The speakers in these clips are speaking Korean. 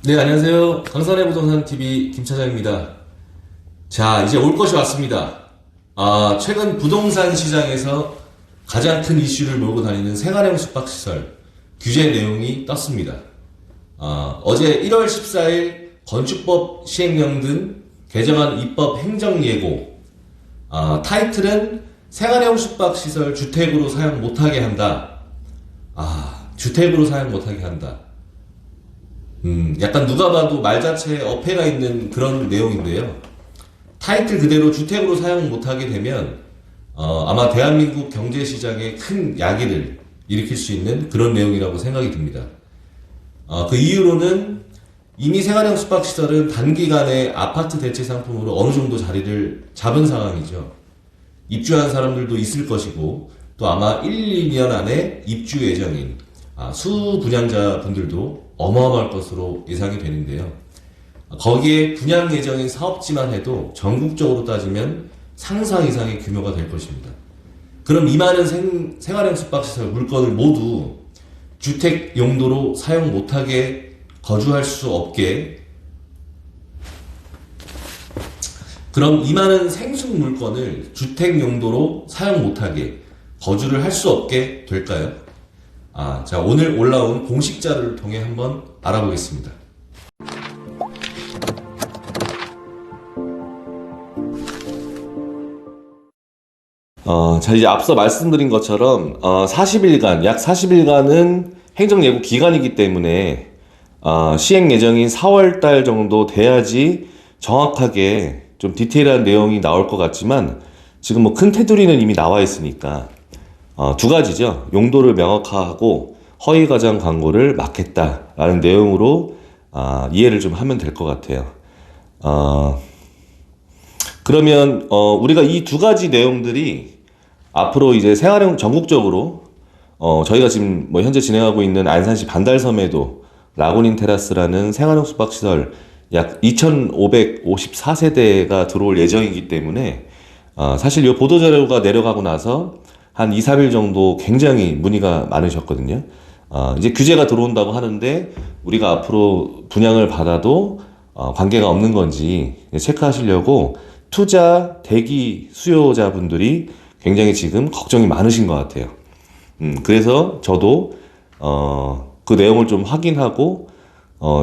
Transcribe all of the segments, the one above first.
네, 안녕하세요. 강산의 부동산 TV 김 차장입니다. 자, 이제 올 것이 왔습니다. 최근 부동산 시장에서 가장 큰 이슈를 몰고 다니는 생활형 숙박시설 규제 내용이 떴습니다. 어제 1월 14일 건축법 시행령 등 개정안 입법 행정예고, 타이틀은 생활형 숙박시설 주택으로 사용 못하게 한다. 주택으로 사용 못하게 한다. 약간 누가 봐도 말 자체에 어폐가 있는 그런 내용인데요. 타이틀 그대로 주택으로 사용 못하게 되면 아마 대한민국 경제시장에 큰 야기를 일으킬 수 있는 그런 내용이라고 생각이 듭니다. 그 이유로는 이미 생활형 숙박시설은 단기간에 아파트 대체 상품으로 어느 정도 자리를 잡은 상황이죠. 입주한 사람들도 있을 것이고 또 아마 1, 2년 안에 입주 예정인 수분양자 분들도 어마어마할 것으로 예상이 되는데요. 거기에 분양 예정인 사업지만 해도 전국적으로 따지면 상상 이상의 규모가 될 것입니다. 그럼 이 많은 생활형 숙박시설 물건을 모두 주택 용도로 사용 못하게 거주할 수 없게, 그럼 이 많은 생숙 물건을 주택 용도로 사용 못하게 거주를 할 수 없게 될까요? 자, 오늘 올라온 공식 자료를 통해 한번 알아보겠습니다. 자, 이제 앞서 말씀드린 것처럼, 40일간, 약 40일간은 행정예고 기간이기 때문에, 시행 예정인 4월달 정도 돼야지 정확하게 좀 디테일한 내용이 나올 것 같지만, 지금 뭐 큰 테두리는 이미 나와 있으니까, 두 가지죠. 용도를 명확화하고 허위과장 광고를 막겠다라는 내용으로 이해를 좀 하면 될 것 같아요. 그러면 우리가 이 두 가지 내용들이 앞으로 이제 생활형 전국적으로 저희가 지금 뭐 현재 진행하고 있는 안산시 반달섬에도 라고닌 테라스라는 생활형 숙박시설 약 2,554세대가 들어올 예정이기 때문에 사실 이 보도자료가 내려가고 나서 한 2, 3일 정도 굉장히 문의가 많으셨거든요. 이제 규제가 들어온다고 하는데 우리가 앞으로 분양을 받아도 관계가 없는 건지 체크하시려고 투자 대기 수요자분들이 굉장히 지금 걱정이 많으신 것 같아요. 그래서 저도 그 내용을 좀 확인하고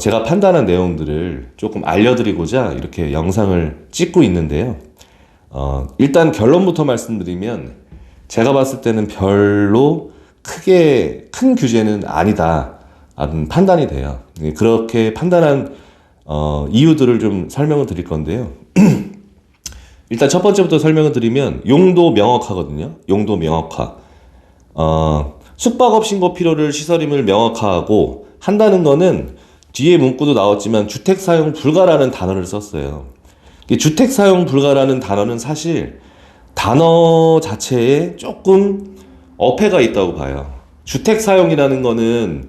제가 판단한 내용들을 조금 알려드리고자 이렇게 영상을 찍고 있는데요. 일단 결론부터 말씀드리면 제가 봤을 때는 별로 크게 큰 규제는 아니다 라는 판단이 돼요. 그렇게 판단한 이유들을 좀 설명을 드릴 건데요. 일단 첫 번째부터 설명을 드리면 용도 명확하거든요. 용도 명확화. 숙박업 신고 필요를 시설임을 명확화하고 한다는 거는 뒤에 문구도 나왔지만 주택 사용 불가라는 단어를 썼어요. 주택 사용 불가라는 단어는 사실 단어 자체에 조금 어폐가 있다고 봐요. 주택 사용이라는 거는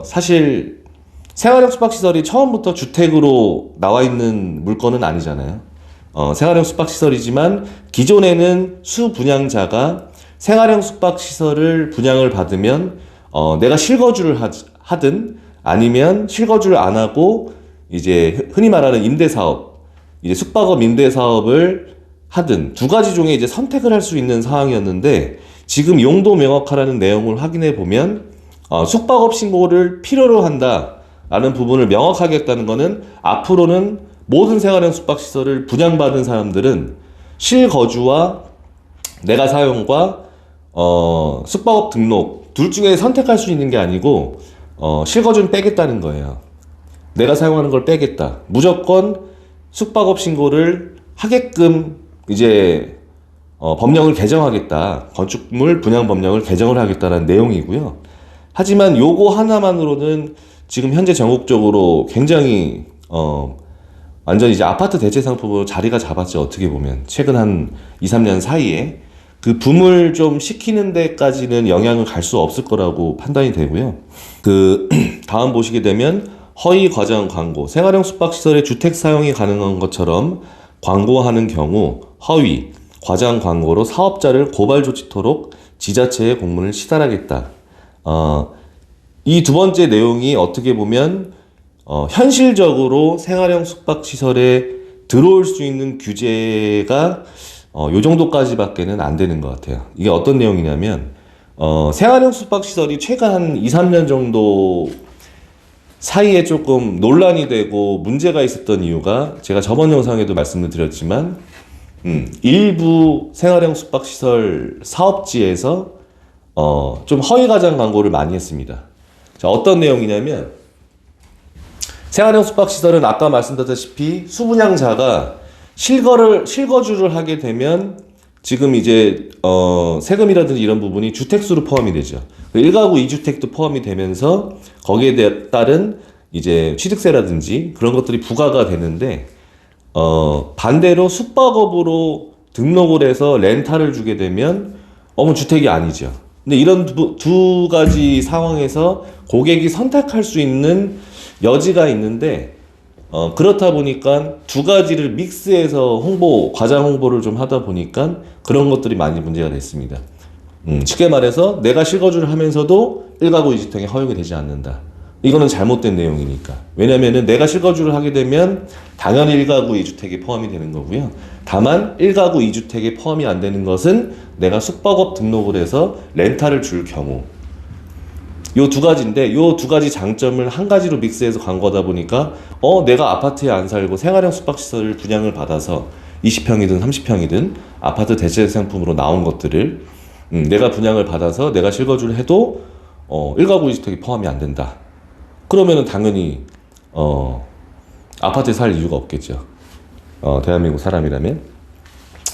사실 생활형 숙박시설이 처음부터 주택으로 나와 있는 물건은 아니잖아요. 생활형 숙박시설이지만 기존에는 수분양자가 생활형 숙박시설을 분양을 받으면 내가 실거주를 하든 아니면 실거주를 안 하고 이제 흔히 말하는 임대사업, 이제 숙박업 임대사업을 하든 두 가지 중에 이제 선택을 할 수 있는 상황이었는데 지금 용도 명확하라는 내용을 확인해 보면 숙박업 신고를 필요로 한다라는 부분을 명확하게 했다는 것은 앞으로는 모든 생활형 숙박시설을 분양받은 사람들은 실거주와 내가 사용과 숙박업 등록 둘 중에 선택할 수 있는 게 아니고 실거주는 빼겠다는 거예요. 내가 사용하는 걸 빼겠다. 무조건 숙박업 신고를 하게끔 이제 법령을 개정하겠다. 건축물 분양 법령을 개정을 하겠다는 내용이고요. 하지만 요거 하나만으로는 지금 현재 전국적으로 굉장히 완전 이제 아파트 대체 상품으로 자리가 잡았죠. 어떻게 보면 최근 한 2, 3년 사이에 그 붐을 좀 식히는 데까지는 영향을 갈 수 없을 거라고 판단이 되고요. 그 다음 보시게 되면 허위 과장 광고, 생활형 숙박시설의 주택 사용이 가능한 것처럼 광고하는 경우 허위, 과장 광고로 사업자를 고발 조치토록 지자체에 공문을 시달하겠다. 이 두 번째 내용이 어떻게 보면 현실적으로 생활형 숙박시설에 들어올 수 있는 규제가 요 정도까지밖에는 안 되는 것 같아요. 이게 어떤 내용이냐면 생활형 숙박시설이 최근 한 2, 3년 정도 사이에 조금 논란이 되고 문제가 있었던 이유가 제가 저번 영상에도 말씀을 드렸지만 일부 생활형 숙박시설 사업지에서 좀 허위가장 광고를 많이 했습니다. 자, 어떤 내용이냐면 생활형 숙박시설은 아까 말씀드렸다시피 수분양자가 실거주를 하게 되면 지금 이제 세금이라든지 이런 부분이 주택수로 포함이 되죠. 1가구 2주택도 포함이 되면서 거기에 따른 이제 취득세라든지 그런 것들이 부과가 되는데 반대로 숙박업으로 등록을 해서 렌탈을 주게 되면 주택이 아니죠. 근데 이런 두 가지 상황에서 고객이 선택할 수 있는 여지가 있는데 그렇다 보니까 두 가지를 믹스해서 과장 홍보를 좀 하다 보니까 그런 것들이 많이 문제가 됐습니다. 쉽게 말해서 내가 실거주를 하면서도 1가구 2주택이 허용이 되지 않는다. 이거는 잘못된 내용이니까. 왜냐면은 내가 실거주를 하게 되면 당연히 1가구 2주택이 포함이 되는 거고요. 다만 1가구 2주택에 포함이 안 되는 것은 내가 숙박업 등록을 해서 렌탈을 줄 경우. 요 두 가지인데 요 두 가지 장점을 한 가지로 믹스해서 광고하다 보니까 내가 아파트에 안 살고 생활형 숙박시설을 분양을 받아서 20평이든 30평이든 아파트 대체 상품으로 나온 것들을 내가 분양을 받아서 내가 실거주를 해도 1가구 2주택이 포함이 안 된다. 그러면은 당연히 아파트에 살 이유가 없겠죠. 대한민국 사람이라면.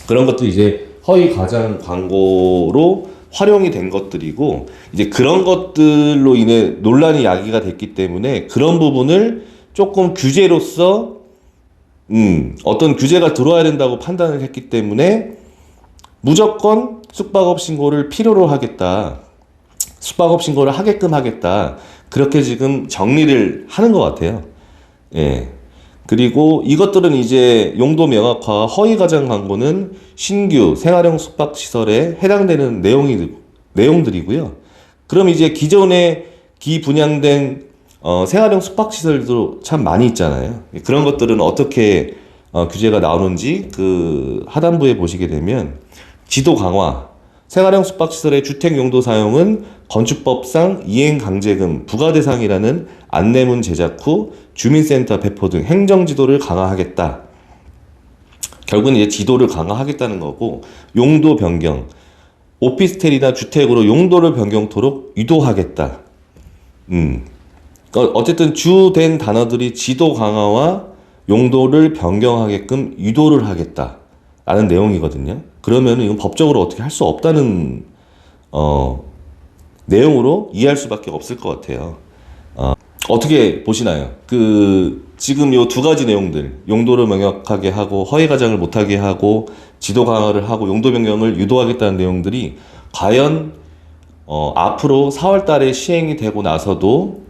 그런 것도 이제 허위 과장 광고로 활용이 된 것들이고 이제 그런 것들로 인해 논란이 야기가 됐기 때문에 그런 부분을 조금 규제로서 어떤 규제가 들어와야 된다고 판단을 했기 때문에 무조건 숙박업 신고를 필요로 하겠다. 숙박업 신고를 하게끔 하겠다. 그렇게 지금 정리를 하는 것 같아요. 예. 그리고 이것들은 이제 용도 명확화, 허위 과장 광고는 신규 생활형 숙박시설에 해당되는 내용들이고요. 그럼 이제 기존에 기분양된 생활형 숙박시설도 참 많이 있잖아요. 그런 것들은 어떻게 규제가 나오는지 그 하단부에 보시게 되면 지도 강화, 생활형 숙박시설의 주택 용도 사용은 건축법상 이행 강제금 부과 대상이라는 안내문 제작 후 주민센터 배포 등 행정지도를 강화하겠다. 결국은 이제 지도를 강화하겠다는 거고, 용도 변경, 오피스텔이나 주택으로 용도를 변경토록 유도하겠다. 어쨌든 주된 단어들이 지도 강화와 용도를 변경하게끔 유도를 하겠다라는 내용이거든요. 그러면은 이건 법적으로 어떻게 할 수 없다는 내용으로 이해할 수밖에 없을 것 같아요. 어떻게 보시나요? 지금 요 두 가지 내용들, 용도를 명확하게 하고 허위 가장을 못하게 하고 지도 강화를 하고 용도 변경을 유도하겠다는 내용들이 과연 앞으로 4월 달에 시행이 되고 나서도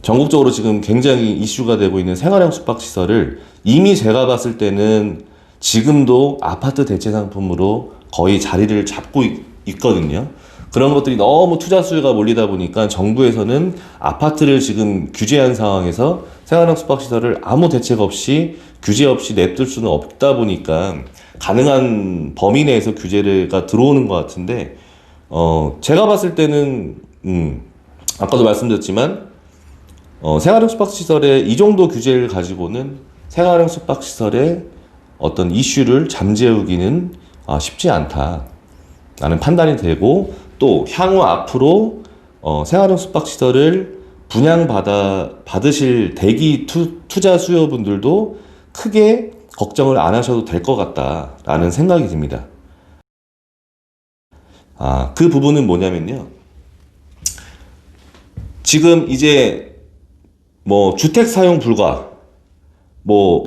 전국적으로 지금 굉장히 이슈가 되고 있는 생활형 숙박시설을 이미 제가 봤을 때는 지금도 아파트 대체 상품으로 거의 자리를 잡고 있거든요. 그런 것들이 너무 투자 수요가 몰리다 보니까 정부에서는 아파트를 지금 규제한 상황에서 생활형 숙박시설을 아무 대책 없이 규제 없이 냅둘 수는 없다 보니까 가능한 범위 내에서 규제가 들어오는 것 같은데 제가 봤을 때는 아까도 말씀드렸지만 생활형 숙박시설의 이 정도 규제를 가지고는 생활형 숙박시설의 어떤 이슈를 잠재우기는 쉽지 않다라는 판단이 되고, 또 향후 앞으로 생활형 숙박시설을 받으실 대기 투자 수요분들도 크게 걱정을 안 하셔도 될 것 같다라는 생각이 듭니다. 그 부분은 뭐냐면요. 지금 이제 주택 사용 불가,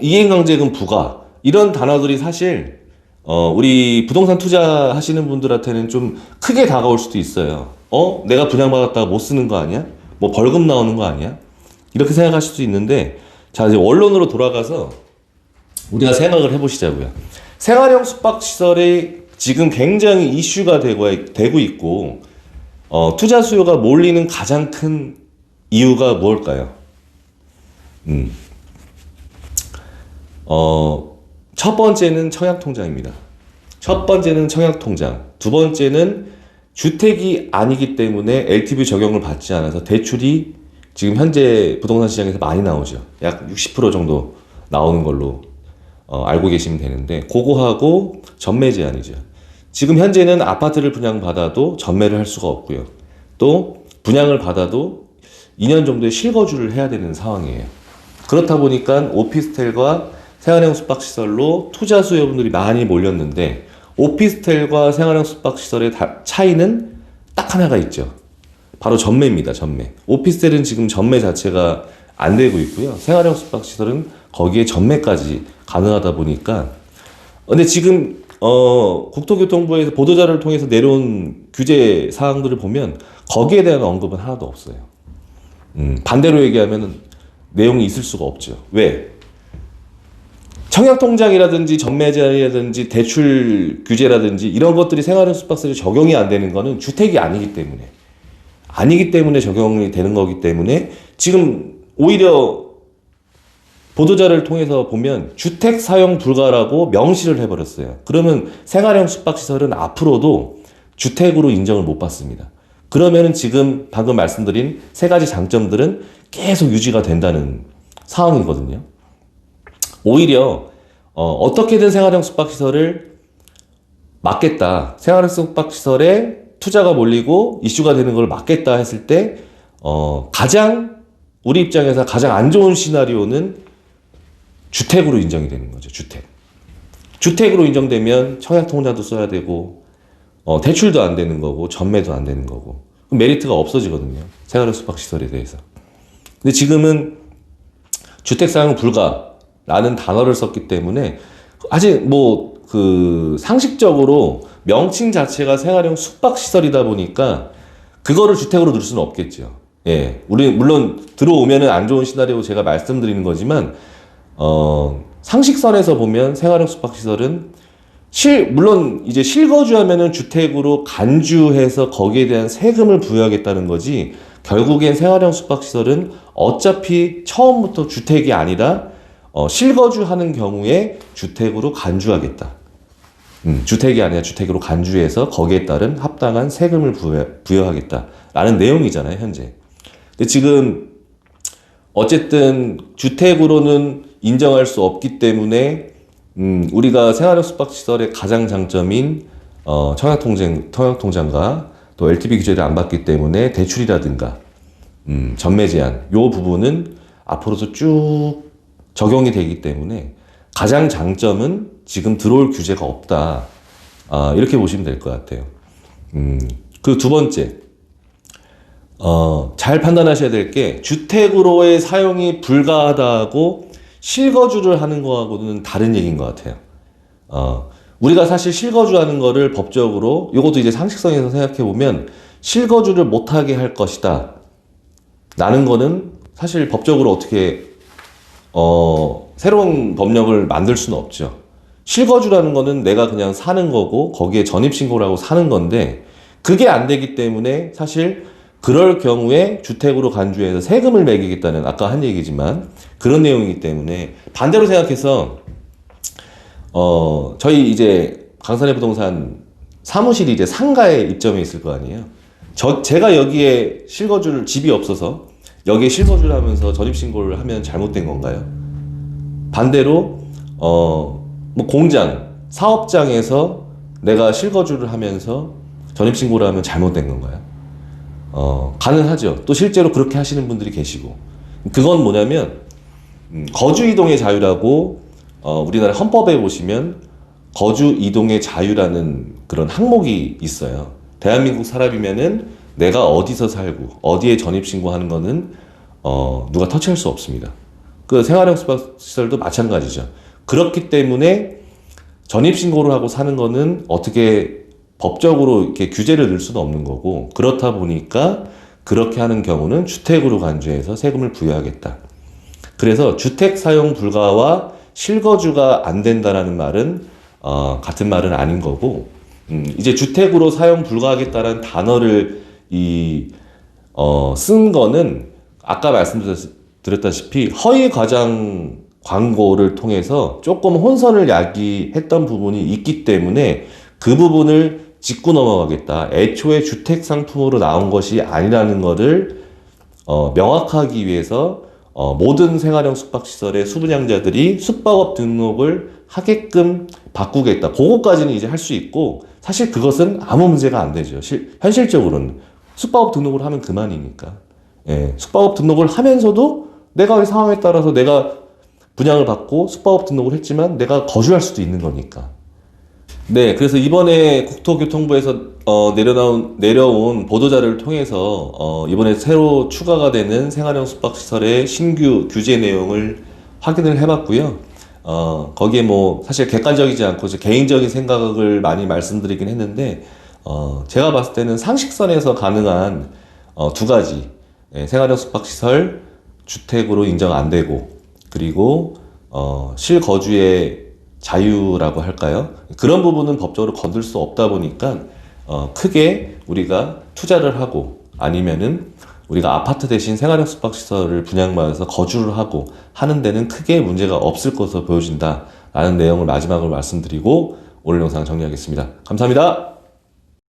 이행강제금 부과 이런 단어들이 사실 우리 부동산 투자하시는 분들한테는 좀 크게 다가올 수도 있어요. 내가 분양받았다가 못 쓰는 거 아니야? 벌금 나오는 거 아니야? 이렇게 생각하실 수 있는데, 자, 이제 원론으로 돌아가서 우리가 생각을 해보시자고요. 생활형 숙박시설이 지금 굉장히 이슈가 되고 있고, 투자 수요가 몰리는 가장 큰 이유가 무엇일까요? 음. 첫 번째는 청약통장입니다. 첫 번째는 청약통장. 두 번째는 주택이 아니기 때문에 LTV 적용을 받지 않아서 대출이 지금 현재 부동산 시장에서 많이 나오죠. 약 60% 정도 나오는 걸로 알고 계시면 되는데, 그거하고 전매 제한이죠. 지금 현재는 아파트를 분양받아도 전매를 할 수가 없고요. 또 분양을 받아도 2년 정도의 실거주를 해야 되는 상황이에요. 그렇다 보니까 오피스텔과 생활형 숙박시설로 투자 수요분들이 많이 몰렸는데, 오피스텔과 생활형 숙박시설의 차이는 딱 하나가 있죠. 바로 전매입니다. 전매. 오피스텔은 지금 전매 자체가 안 되고 있고요. 생활형 숙박시설은 거기에 전매까지 가능하다 보니까. 근데 지금 국토교통부에서 보도자료를 통해서 내려온 규제 사항들을 보면 거기에 대한 언급은 하나도 없어요. 반대로 얘기하면 내용이 있을 수가 없죠. 왜? 청약통장이라든지 전매 제한이라든지 대출 규제라든지 이런 것들이 생활형 숙박시설에 적용이 안 되는 거는 주택이 아니기 때문에 적용이 되는 거기 때문에, 지금 오히려 보도자료를 통해서 보면 주택 사용 불가라고 명시를 해버렸어요. 그러면 생활형 숙박시설은 앞으로도 주택으로 인정을 못 받습니다. 그러면은 지금 방금 말씀드린 세 가지 장점들은 계속 유지가 된다는 상황이거든요. 오히려 어떻게든 생활형 숙박시설을 막겠다, 생활형 숙박시설에 투자가 몰리고 이슈가 되는 걸 막겠다 했을 때 가장 우리 입장에서 가장 안 좋은 시나리오는 주택으로 인정이 되는 거죠. 주택으로 인정되면 청약통장도 써야 되고 대출도 안 되는 거고 전매도 안 되는 거고, 메리트가 없어지거든요. 생활형 숙박시설에 대해서. 근데 지금은 주택 사용 불가라는 단어를 썼기 때문에 아직 상식적으로 명칭 자체가 생활형 숙박시설이다 보니까 그거를 주택으로 넣을 수는 없겠죠. 예. 우리 물론 들어오면은 안 좋은 시나리오 제가 말씀드리는 거지만 상식선에서 보면 생활형 숙박시설은 물론 이제 실거주하면은 주택으로 간주해서 거기에 대한 세금을 부여하겠다는 거지, 결국엔 생활형 숙박시설은 어차피 처음부터 주택이 아니라 실거주하는 경우에 주택으로 간주하겠다. 주택이 아니라 주택으로 간주해서 거기에 따른 합당한 세금을 부여하겠다라는 내용이잖아요, 현재. 근데 지금 어쨌든 주택으로는 인정할 수 없기 때문에 우리가 생활형 숙박시설의 가장 장점인 청약통장과 또 LTV 규제를 안 받기 때문에 대출이라든가 전매 제한, 요 부분은 앞으로도 쭉 적용이 되기 때문에 가장 장점은 지금 들어올 규제가 없다. 이렇게 보시면 될 것 같아요. 그 두 번째, 잘 판단하셔야 될 게, 주택으로의 사용이 불가하다고 실거주를 하는 거하고는 다른 얘기인 것 같아요. 우리가 사실 실거주하는 거를 법적으로, 이것도 이제 상식성에서 생각해 보면 실거주를 못하게 할 것이다 라는 거는 사실 법적으로 어떻게 새로운 법령을 만들 수는 없죠. 실거주라는 거는 내가 그냥 사는 거고 거기에 전입신고를 하고 사는 건데, 그게 안 되기 때문에 사실 그럴 경우에 주택으로 간주해서 세금을 매기겠다는, 아까 한 얘기지만 그런 내용이기 때문에, 반대로 생각해서 저희 이제 강산의 부동산 사무실이 이제 상가에 입점해 있을 거 아니에요. 제가 여기에 집이 없어서 여기에 실거주를 하면서 전입신고를 하면 잘못된 건가요? 반대로 공장, 사업장에서 내가 실거주를 하면서 전입신고를 하면 잘못된 건가요? 가능하죠. 또 실제로 그렇게 하시는 분들이 계시고, 그건 뭐냐면 거주 이동의 자유라고 우리나라 헌법에 보시면 거주 이동의 자유라는 그런 항목이 있어요. 대한민국 사람이면은 내가 어디서 살고 어디에 전입신고하는 거는 누가 터치할 수 없습니다. 그 생활형 숙박시설도 마찬가지죠. 그렇기 때문에 전입신고를 하고 사는 거는 어떻게 법적으로 이렇게 규제를 넣을 수는 없는 거고, 그렇다 보니까 그렇게 하는 경우는 주택으로 간주해서 세금을 부여하겠다. 그래서 주택 사용 불가와 실거주가 안 된다라는 말은 같은 말은 아닌 거고, 이제 주택으로 사용 불가하겠다는 단어를 쓴 거는 아까 말씀드렸다시피 허위 과장 광고를 통해서 조금 혼선을 야기했던 부분이 있기 때문에 그 부분을 짚고 넘어가겠다. 애초에 주택 상품으로 나온 것이 아니라는 것을 명확하기 위해서 모든 생활형 숙박시설의 수분양자들이 숙박업 등록을 하게끔 바꾸겠다. 그거까지는 이제 할 수 있고 사실 그것은 아무 문제가 안 되죠. 현실적으로는 숙박업 등록을 하면 그만이니까. 예, 숙박업 등록을 하면서도 내가 상황에 따라서 내가 분양을 받고 숙박업 등록을 했지만 내가 거주할 수도 있는 거니까. 네, 그래서 이번에 국토교통부에서 내려온 보도자료를 통해서 이번에 새로 추가가 되는 생활형 숙박시설의 신규 규제 내용을 확인을 해봤고요. 거기에 뭐 사실 객관적이지 않고 제 개인적인 생각을 많이 말씀드리긴 했는데 제가 봤을 때는 상식선에서 가능한 두 가지 생활형 숙박시설 주택으로 인정 안 되고 그리고 실거주의 자유라고 할까요? 그런 부분은 법적으로 건들 수 없다 보니까 크게 우리가 투자를 하고 아니면은 우리가 아파트 대신 생활형 숙박시설을 분양받아서 거주를 하고 하는 데는 크게 문제가 없을 것으로 보여진다 라는 내용을 마지막으로 말씀드리고 오늘 영상 정리하겠습니다. 감사합니다.